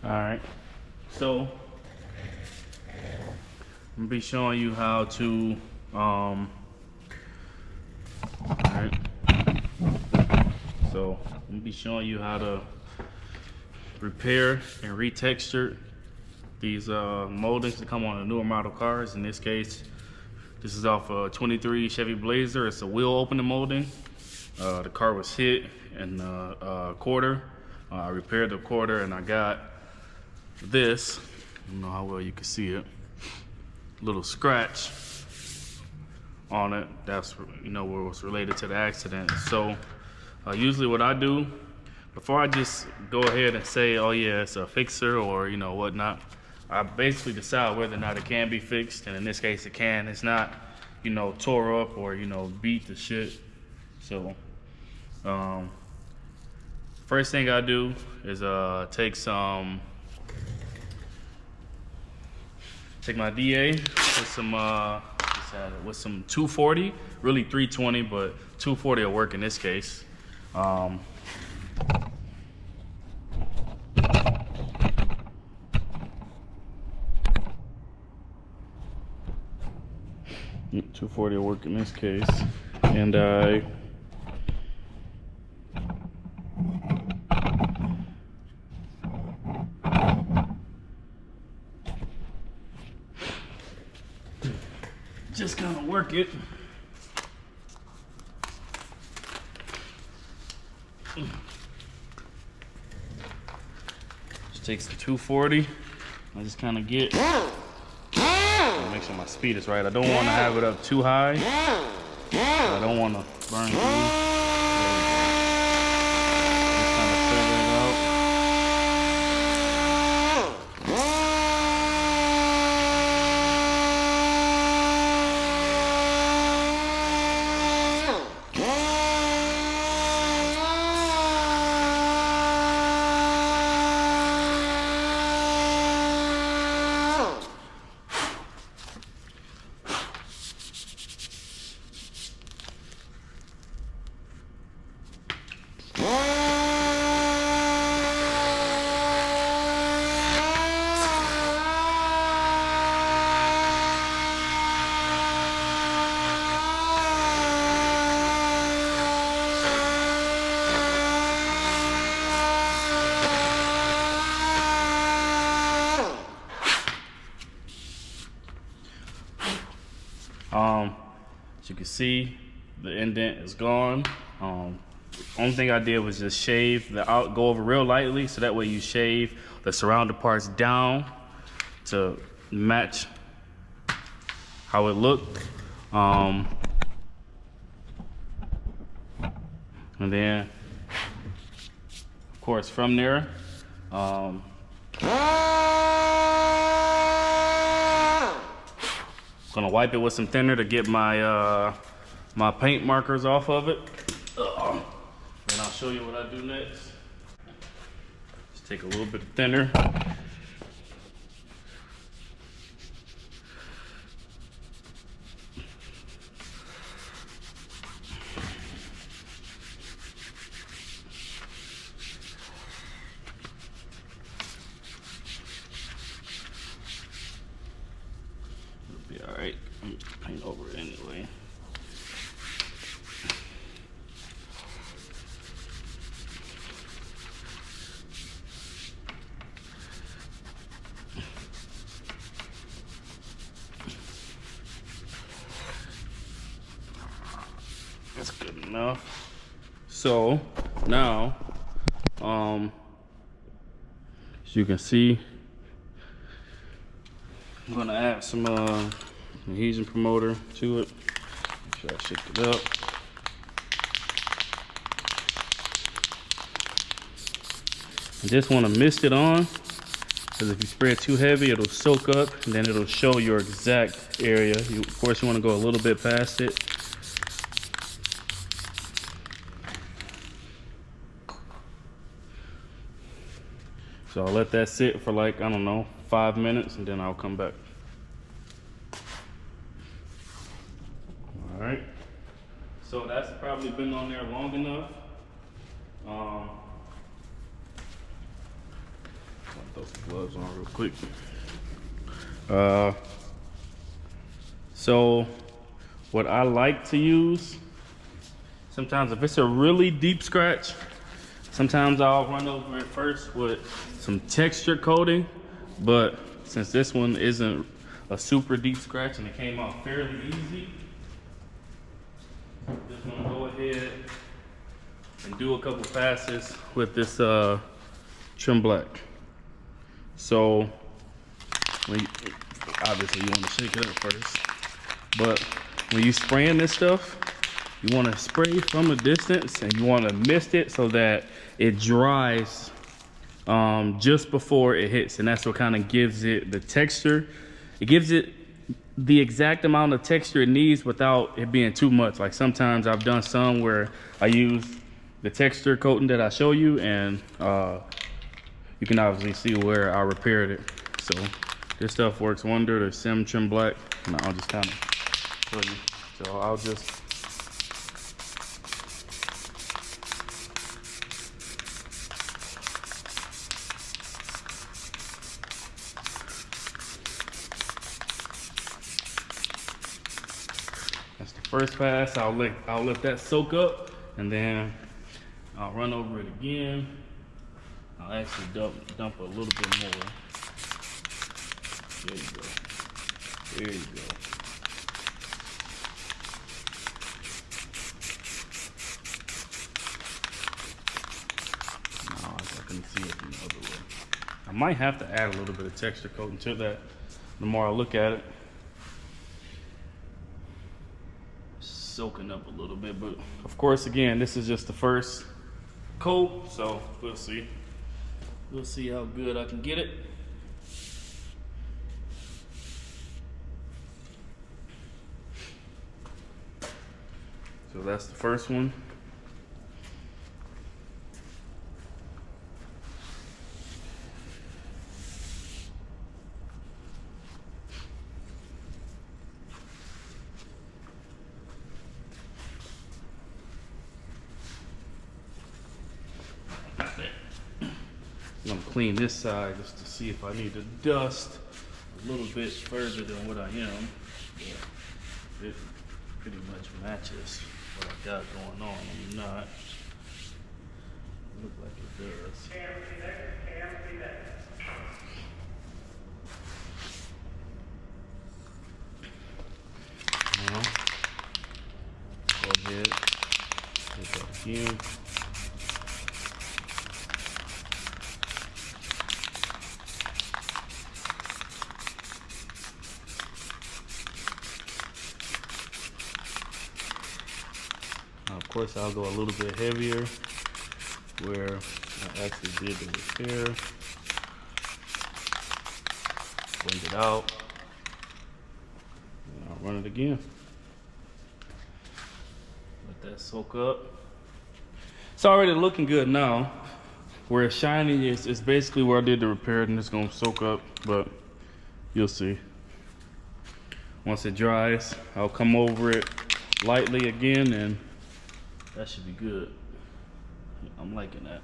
All right, so I'm gonna be showing you how to all right, so I'm gonna be showing you how to repair and retexture these moldings that come on the newer model cars. In this case, this is off a 23 Chevy Blazer. It's a wheel opening molding. The car was hit in the quarter. I repaired the quarter and I got this. I don't know how well you can see it. Little scratch on it. That's where it was related to the accident. So usually what I do, before I just go ahead and say, oh yeah, it's a fixer or whatnot, I basically decide whether or not it can be fixed. And in this case it can. It's not tore up or beat to shit. So first thing I do is take my DA with some 240, really 320, but 240 will work in this case. 240 will work in this case, and I just kind of work it. Just takes the 240. I just kind of get, make sure my speed is right. I don't want to have it up too high. I don't want to burn through. As you can see, the indent is gone. Only thing I did was just shave go over real lightly, so that way you shave the surrounding parts down to match how it looked. And then, of course, from there, gonna wipe it with some thinner to get my my paint markers off of it. And I'll show you what I do next. Just take a little bit of thinner. Alright, I'm just gonna paint over it anyway. That's good enough. So now, as you can see, I'm gonna add some adhesion promoter to it. Make sure I shake it up. I just want to mist it on, because if you spray it too heavy, it'll soak up, and then it'll show your exact area. Of course, you want to go a little bit past it. So I'll let that sit for like, I don't know, 5 minutes, and then I'll come back. All right. So that's probably been on there long enough. throw some gloves on real quick. So what I like to use, sometimes if it's a really deep scratch, sometimes I'll run over it first with some texture coating, but since this one isn't a super deep scratch and it came out fairly easy, I'm just gonna go ahead and do a couple passes with this trim black. So obviously you want to shake it up first, but when you spraying this stuff, you want to spray from a distance and you want to mist it so that it dries just before it hits, and that's what kind of gives it the texture. It gives it the exact amount of texture it needs without it being too much. Like sometimes I've done some where I use the texture coating that I show you, and you can obviously see where I repaired it. So this stuff works wonder, the Sim Trim Black, and I'll just kind of show you. So I'll just that's the first pass. I'll let that soak up, and then I'll run over it again. I'll actually dump a little bit more. There you go. There you go. No, I couldn't see it from the other way. I might have to add a little bit of texture coating to that the more I look at it. Soaking up a little bit, but of course, again, this is just the first coat, so we'll see. We'll see how good I can get it. So that's the first one. I'm gonna clean this side just to see if I need to dust a little bit further than what I am. Yeah, it pretty much matches what I got going on. I'm not. Look like it does. Now, go ahead, hit that again. Of course, I'll go a little bit heavier where I actually did the repair. Blend it out. And I'll run it again. Let that soak up. It's already looking good now. Where it's shiny is basically where I did the repair, and it's gonna soak up, but you'll see. Once it dries, I'll come over it lightly again, and that should be good. I'm liking that.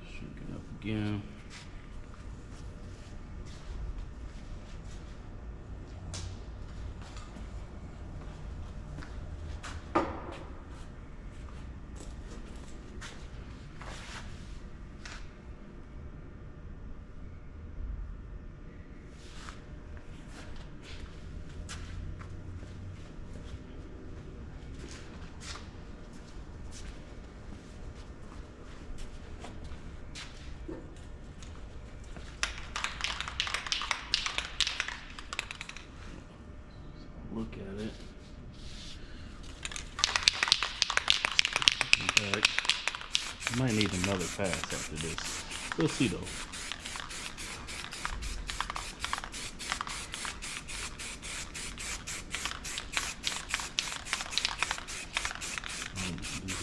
Shrinking up again. Look at it. In fact, I might need another pass after this. We'll see though.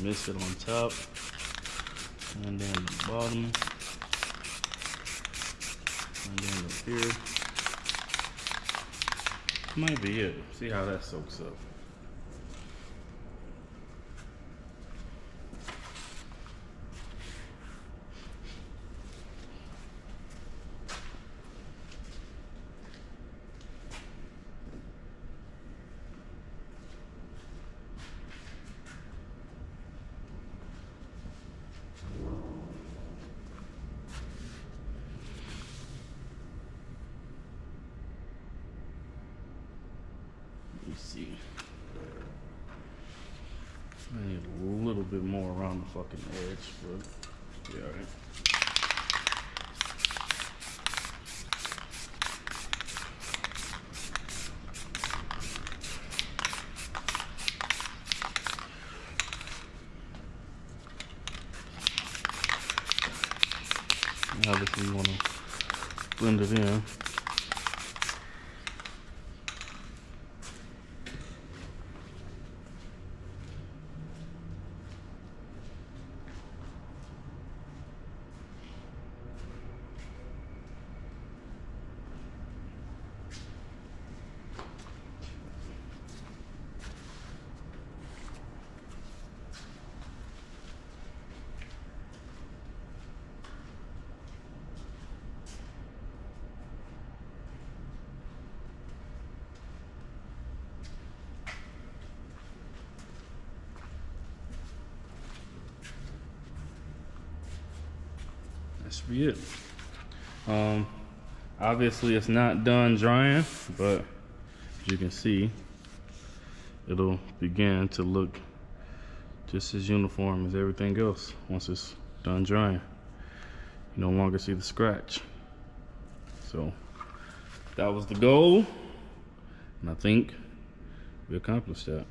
Miss it on top, and then the bottom, and then up here. Might be it. See how that soaks up. Let me see. I need a little bit more around the fucking edge, but yeah, alright. Obviously you want to blend it in. That should be it. Obviously it's not done drying, but as you can see, it'll begin to look just as uniform as everything else once it's done drying. You no longer see the scratch. So that was the goal, and I think we accomplished that.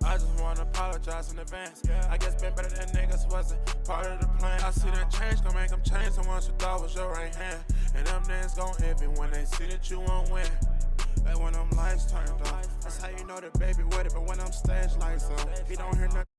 I just wanna apologize in advance. I guess been better than niggas wasn't part of the plan. I see that change gon' make them change. The ones who thought was your right hand, and them niggas gon' envy when they see that you won't win. Like when them lights turned off, that's how you know that baby with it. But when them stage lights on, he don't hear nothing.